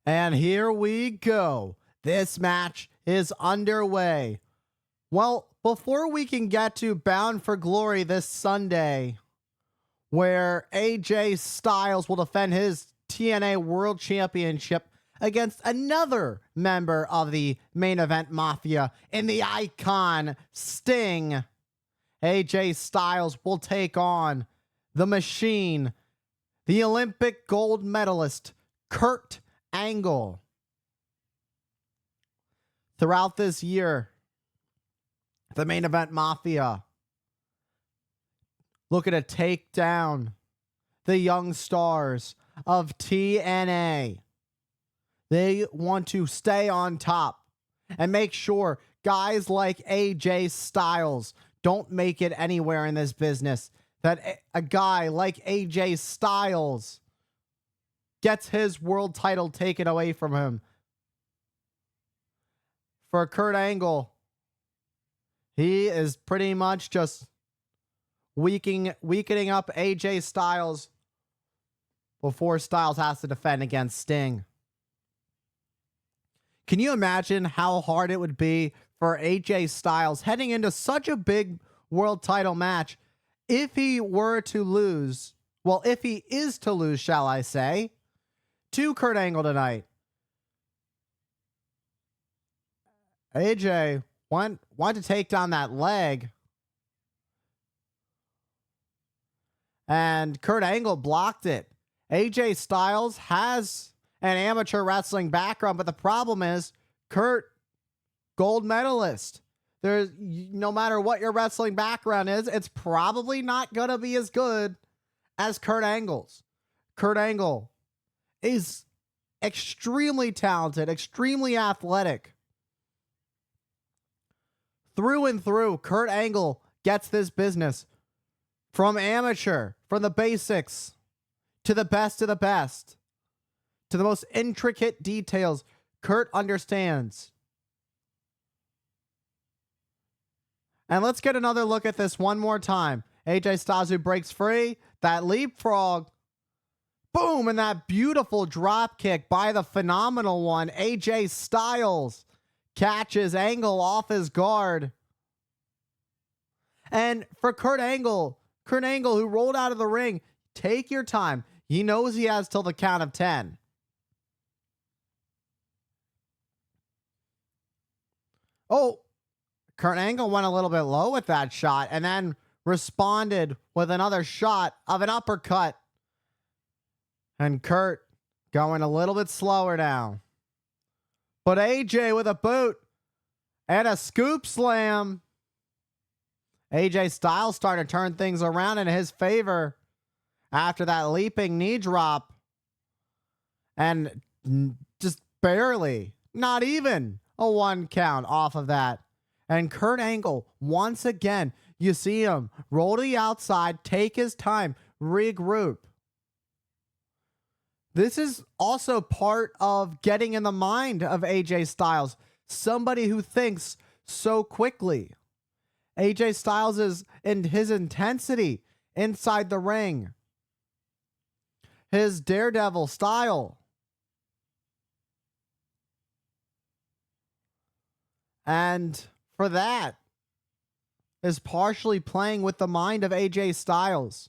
And here we go. This match is underway. Well, before we can get to Bound for Glory this Sunday, where AJ Styles will defend his TNA World Championship against another member of the main event mafia in the Icon Sting, AJ Styles will take on the Machine, the Olympic gold medalist, Kurt Angle. Throughout this year, the main event mafia looking to take down the young stars of TNA. They want to stay on top and make sure guys like AJ Styles don't make it anywhere in this business. That a guy like AJ Styles gets his world title taken away from him. For Kurt Angle, he is pretty much just weakening up AJ Styles before Styles has to defend against Sting. Can you imagine how hard it would be for AJ Styles heading into such a big world title match if he were to lose? Well, if he is to lose, shall I say, to Kurt Angle tonight. AJ went to take down that leg, and Kurt Angle blocked it. AJ Styles has an amateur wrestling background, but the problem is Kurt, gold medalist. There's, no matter what your wrestling background is, it's probably not going to be as good as Kurt Angle's. Kurt Angle is extremely talented, extremely athletic. Through and through, Kurt Angle gets this business from amateur, from the basics, to the best of the best, to the most intricate details. Kurt understands. And let's get another look at this one more time. AJ Styles who breaks free, that leapfrog, boom, and that beautiful drop kick by the phenomenal one. AJ Styles catches Angle off his guard. And for Kurt Angle who rolled out of the ring, take your time. He knows he has till the count of 10. Oh, Kurt Angle went a little bit low with that shot and then responded with another shot of an uppercut. And Kurt going a little bit slower now. But AJ with a boot and a scoop slam. AJ Styles started to turn things around in his favor after that leaping knee drop. And just barely, not even a 1 count off of that. And Kurt Angle, once again, you see him roll to the outside, take his time, regroup. This is also part of getting in the mind of AJ Styles, somebody who thinks so quickly. AJ Styles is in his intensity inside the ring, his daredevil style. And for that is partially playing with the mind of AJ Styles.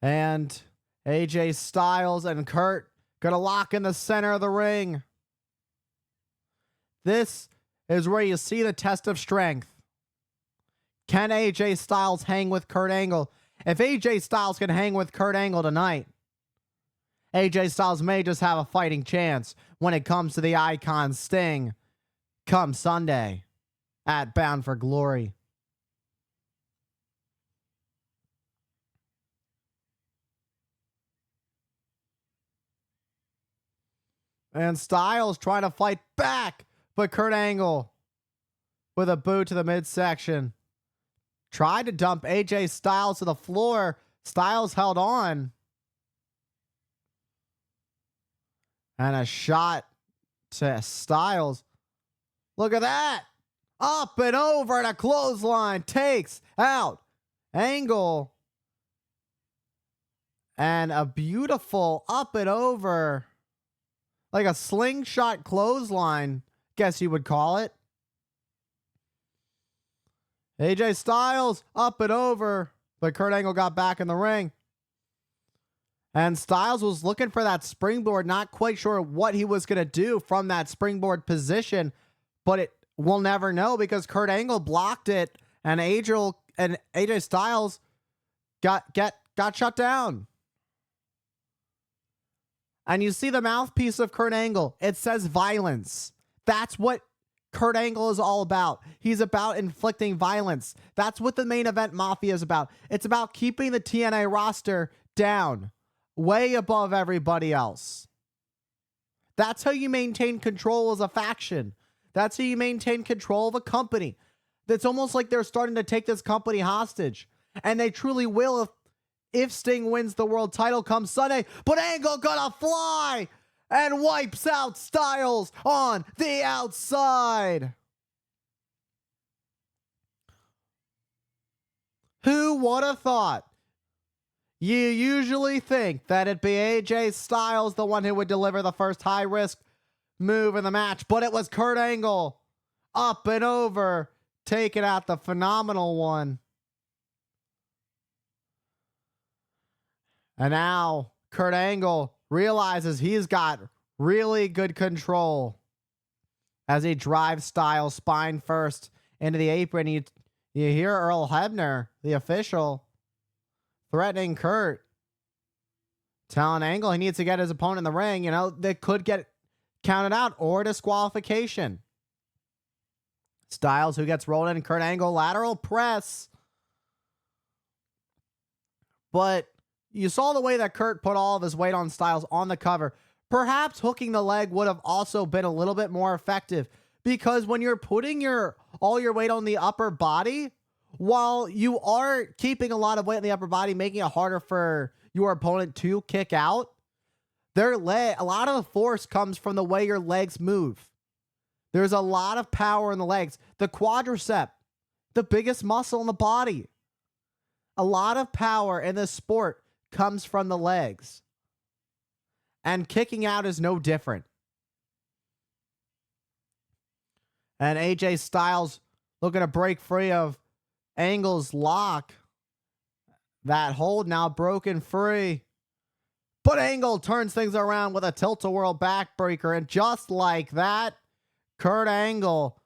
And AJ Styles and Kurt gonna lock in the center of the ring. This is where you see the test of strength. Can AJ Styles hang with Kurt Angle? If AJ Styles can hang with Kurt Angle tonight, AJ Styles may just have a fighting chance when it comes to the Icon Sting come Sunday at Bound for Glory. And Styles trying to fight back, but Kurt Angle with a boot to the midsection tried to dump AJ Styles to the floor. Styles held on. And a shot to Styles. Look at that. Up and over, and a clothesline takes out Angle. And a beautiful up and over, like a slingshot clothesline, guess you would call it. AJ Styles up and over, but Kurt Angle got back in the ring. And Styles was looking for that springboard, not quite sure what he was going to do from that springboard position, but we'll never know because Kurt Angle blocked it and AJ Styles got shut down. And you see the mouthpiece of Kurt Angle. It says violence. That's what Kurt Angle is all about. He's about inflicting violence. That's what the main event Mafia is about. It's about keeping the TNA roster down, way above everybody else. That's how you maintain control as a faction. That's how you maintain control of a company. It's almost like they're starting to take this company hostage. And they truly will if Sting wins the world title come Sunday. But Angle gonna fly and wipes out Styles on the outside. Who would have thought? You usually think that it'd be AJ Styles, the one who would deliver the first high-risk move in the match, but it was Kurt Angle up and over, taking out the phenomenal one. And now Kurt Angle realizes he's got really good control as he drives Styles spine first into the apron. You hear Earl Hebner, the official, threatening Kurt, telling Angle he needs to get his opponent in the ring. You know, they could get counted out or disqualification. Styles, who gets rolled in, Kurt Angle lateral press. But you saw the way that Kurt put all of his weight on Styles on the cover. Perhaps hooking the leg would have also been a little bit more effective, because when you're putting all your weight on the upper body, while you are keeping a lot of weight in the upper body, making it harder for your opponent to kick out, a lot of the force comes from the way your legs move. There's a lot of power in the legs. The quadricep, the biggest muscle in the body. A lot of power in this sport comes from the legs. And kicking out is no different. And AJ Styles looking to break free of Angle's lock. That hold now broken free. But Angle turns things around with a tilt-a-whirl backbreaker. And just like that, Kurt Angle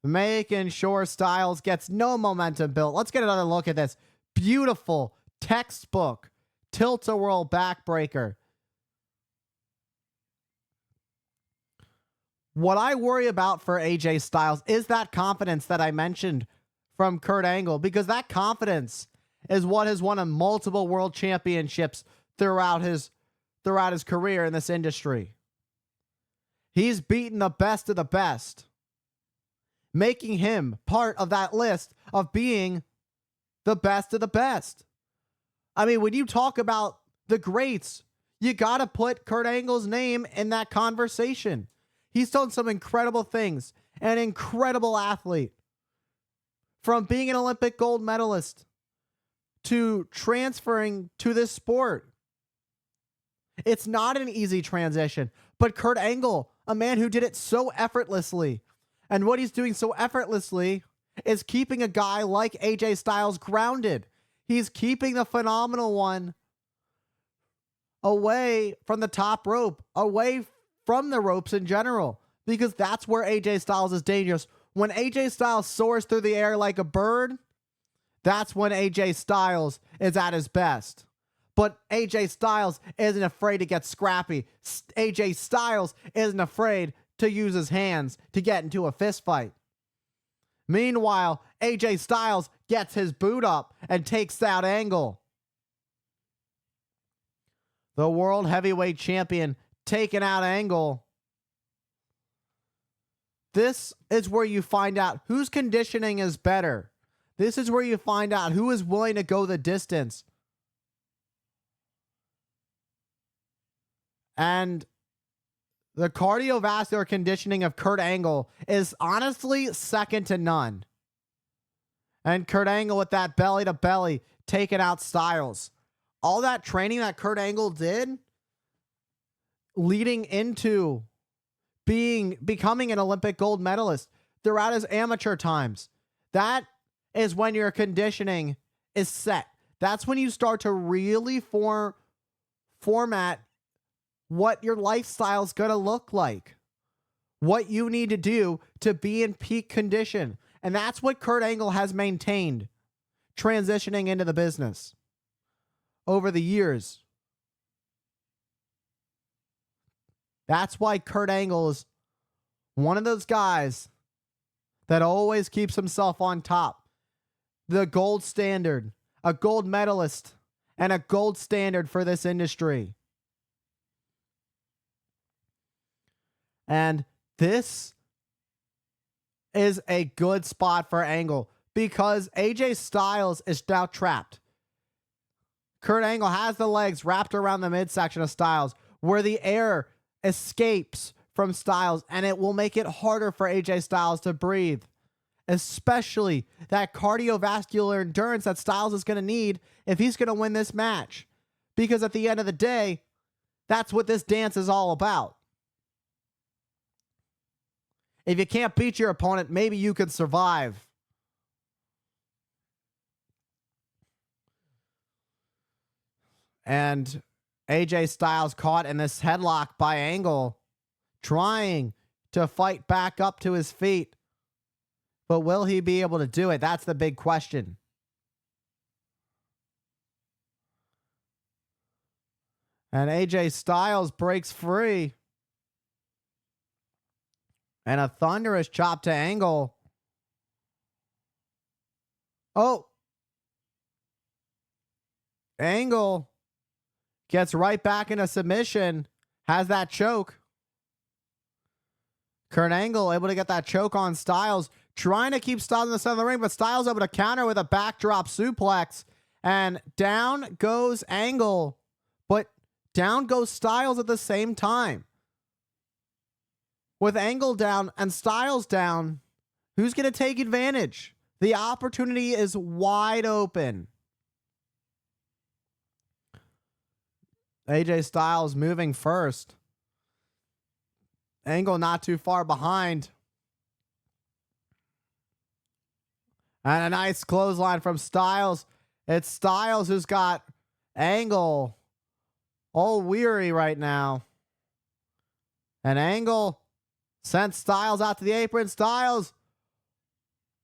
making sure Styles gets no momentum built. Let's get another look at this. Beautiful textbook tilt-a-whirl backbreaker. What I worry about for AJ Styles is that confidence that I mentioned from Kurt Angle, because that confidence is what has won him multiple world championships throughout his career in this industry. He's beaten the best of the best, making him part of that list of being the best of the best. I mean, when you talk about the greats, you got to put Kurt Angle's name in that conversation. He's done some incredible things, an incredible athlete. From being an Olympic gold medalist to transferring to this sport. It's not an easy transition, but Kurt Angle, a man who did it so effortlessly, and what he's doing so effortlessly is keeping a guy like AJ Styles grounded. He's keeping the phenomenal one away from the top rope, away from the ropes in general, because that's where AJ Styles is dangerous. When AJ Styles soars through the air like a bird, that's when AJ Styles is at his best. But AJ Styles isn't afraid to get scrappy. AJ Styles isn't afraid to use his hands to get into a fist fight. Meanwhile, AJ Styles gets his boot up and takes out Angle. The World Heavyweight Champion taking out Angle. This is where you find out whose conditioning is better. This is where you find out who is willing to go the distance. And the cardiovascular conditioning of Kurt Angle is honestly second to none. And Kurt Angle with that belly to belly taking out Styles. all that training that Kurt Angle did leading into becoming an Olympic gold medalist throughout his amateur times. That is when your conditioning is set. That's when you start to really format what your lifestyle is going to look like, what you need to do to be in peak condition. And that's what Kurt Angle has maintained transitioning into the business over the years. That's why Kurt Angle is one of those guys that always keeps himself on top. The gold standard, a gold medalist, and a gold standard for this industry. And this is a good spot for Angle because AJ Styles is now trapped. Kurt Angle has the legs wrapped around the midsection of Styles where the air escapes from Styles, and it will make it harder for AJ Styles to breathe, especially that cardiovascular endurance that Styles is going to need if he's going to win this match. Because at the end of the day, that's what this dance is all about. If you can't beat your opponent, maybe you can survive. And AJ Styles caught in this headlock by Angle, trying to fight back up to his feet. But will he be able to do it? That's the big question. And AJ Styles breaks free. And a thunderous chop to Angle. Oh. Angle gets right back into submission. Has that choke. Kurt Angle able to get that choke on Styles. Trying to keep Styles in the center of the ring, but Styles able to counter with a backdrop suplex. And down goes Angle. But down goes Styles at the same time. With Angle down and Styles down, who's going to take advantage? The opportunity is wide open. AJ Styles moving first. Angle not too far behind. And a nice clothesline from Styles. It's Styles who's got Angle all weary right now. And Angle sent Styles out to the apron. Styles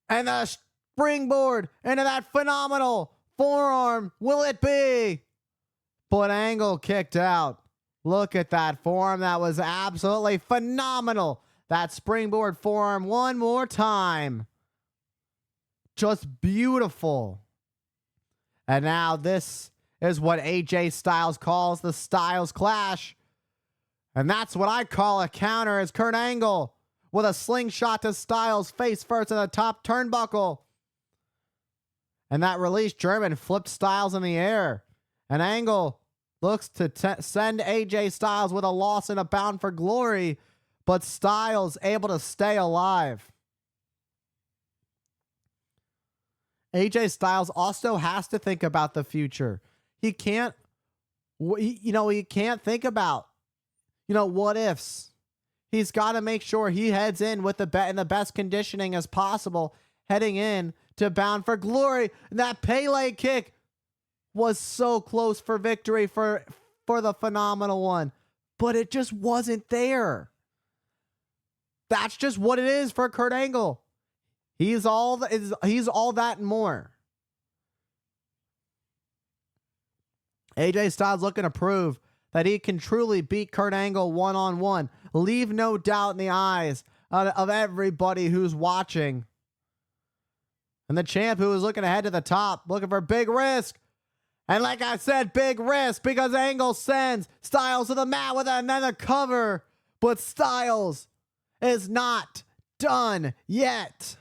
and the springboard into that phenomenal forearm. Will it be? But Angle kicked out. Look at that forearm. That was absolutely phenomenal. That springboard forearm one more time. Just beautiful. And now this is what AJ Styles calls the Styles Clash. And that's what I call a counter, as Kurt Angle with a slingshot to Styles face first in the top turnbuckle. And that release German flipped Styles in the air. And Angle looks to send AJ Styles with a loss and a bound for glory, but Styles able to stay alive. AJ Styles also has to think about the future. He can't think about, what ifs. He's got to make sure he heads in with the best conditioning as possible, heading in to Bound for Glory. That Pele kick was so close for victory for the phenomenal one, but it just wasn't there. That's just what it is for Kurt Angle. He's all that and more. AJ Styles looking to prove that he can truly beat Kurt Angle one-on-one. Leave no doubt in the eyes of everybody who's watching. And the champ who is looking ahead to the top, looking for big risk. And like I said, big risk, because Angle sends Styles to the mat with another cover. But Styles is not done yet.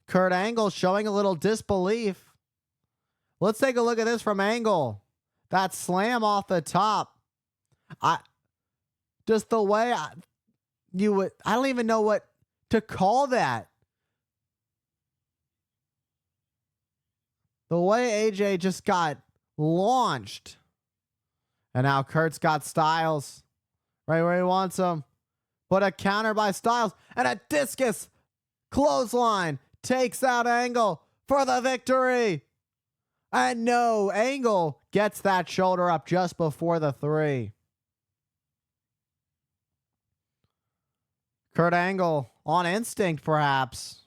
Kurt Angle showing a little disbelief. Let's take a look at this from Angle. That slam off the top. I don't even know what to call that. The way AJ just got launched. And now Kurt's got Styles right where he wants him. But a counter by Styles and a discus clothesline takes out Angle for the victory. And no, Angle gets that shoulder up just before the 3. Kurt Angle on instinct, perhaps.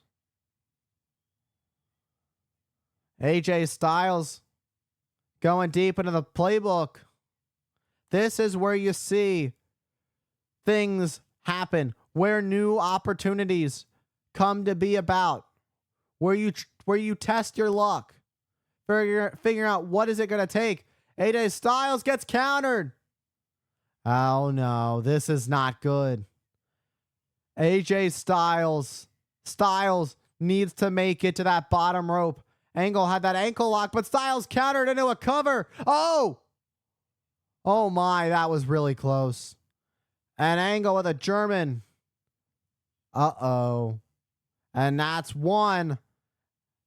AJ Styles going deep into the playbook. This is where you see things happen, where new opportunities come to be about, where you test your luck, figuring out what is it going to take. AJ Styles gets countered. Oh no, this is not good. AJ Styles needs to make it to that bottom rope. Angle had that ankle lock, but Styles countered into a cover. Oh my, that was really close. And Angle with a German. Uh-oh. And that's one.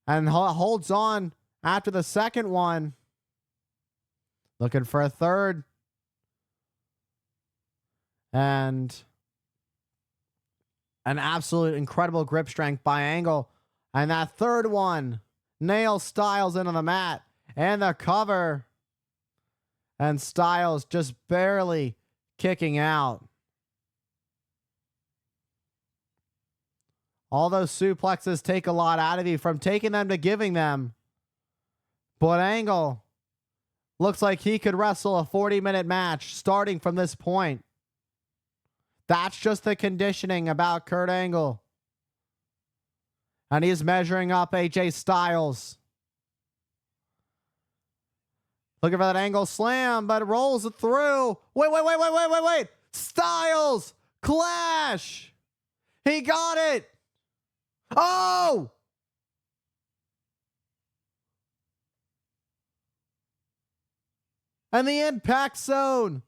And holds on after the second one. Looking for a third. And an absolute incredible grip strength by Angle. And that third one nails Styles into the mat. And the cover. And Styles just barely kicking out. All those suplexes take a lot out of you, from taking them to giving them. But Angle looks like he could wrestle a 40-minute match starting from this point. That's just the conditioning about Kurt Angle. And he's measuring up AJ Styles. Looking for that Angle slam, but rolls it through. Wait. Styles! Clash! He got it! Oh! And the impact zone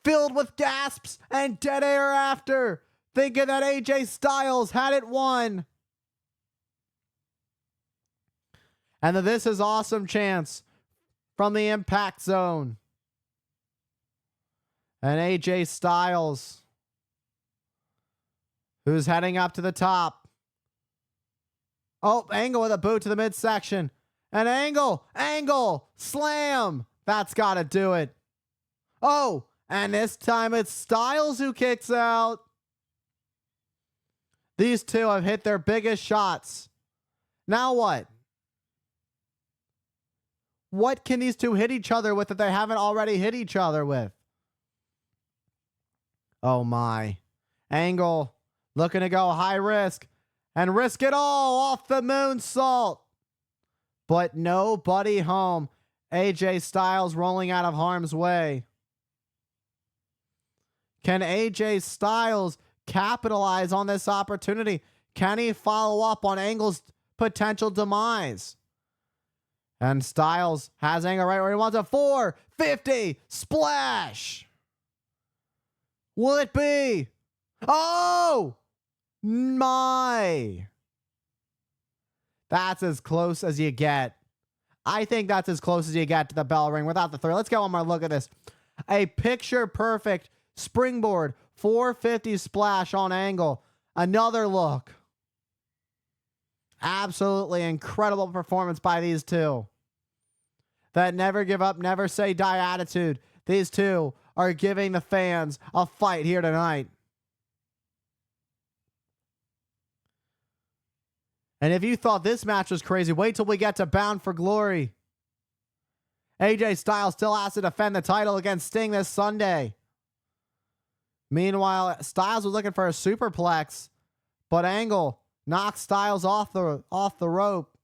filled with gasps and dead air after, thinking that AJ Styles had it won. And the This Is Awesome chance from the impact zone. And AJ Styles, who's heading up to the top. Oh, Angle with a boot to the midsection. And Angle, slam. That's got to do it. Oh, and this time it's Styles who kicks out. These two have hit their biggest shots. Now what? What can these two hit each other with that they haven't already hit each other with? Oh my. Angle looking to go high risk and risk it all off the moonsault. But nobody home. AJ Styles rolling out of harm's way. Can AJ Styles capitalize on this opportunity? Can he follow up on Angle's potential demise? And Styles has Angle right where he wants a 450 splash. Will it be? Oh my. That's as close as you get. I think that's as close as you get to the bell ring without the 3. Let's get one more look at this. A picture perfect springboard 450 splash on Angle. Another look. Absolutely incredible performance by these two. That never give up, never say die attitude. These two are giving the fans a fight here tonight. And if you thought this match was crazy, wait till we get to Bound for Glory. AJ Styles still has to defend the title against Sting this Sunday. Meanwhile, Styles was looking for a superplex, but Angle knocks Styles off the rope.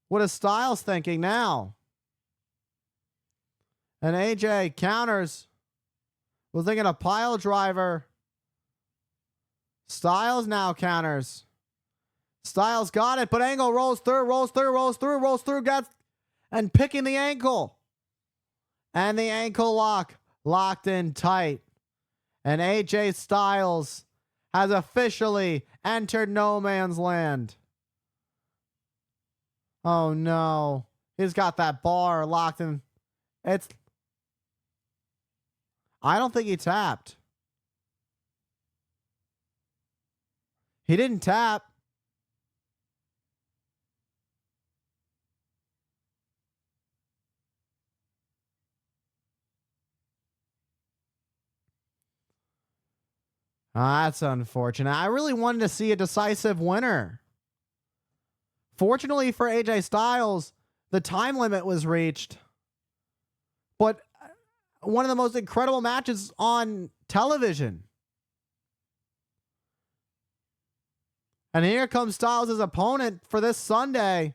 What is Styles thinking now? And AJ counters. Was thinking a pile driver. Styles now counters. Styles got it, but Angle rolls through, gets and picking the ankle. And the ankle locked in tight. And AJ Styles has officially entered no man's land. Oh no. He's got that bar locked in. I don't think he tapped. He didn't tap. That's unfortunate. I really wanted to see a decisive winner. Fortunately for AJ Styles, the time limit was reached. But one of the most incredible matches on television. And here comes Styles' opponent for this Sunday.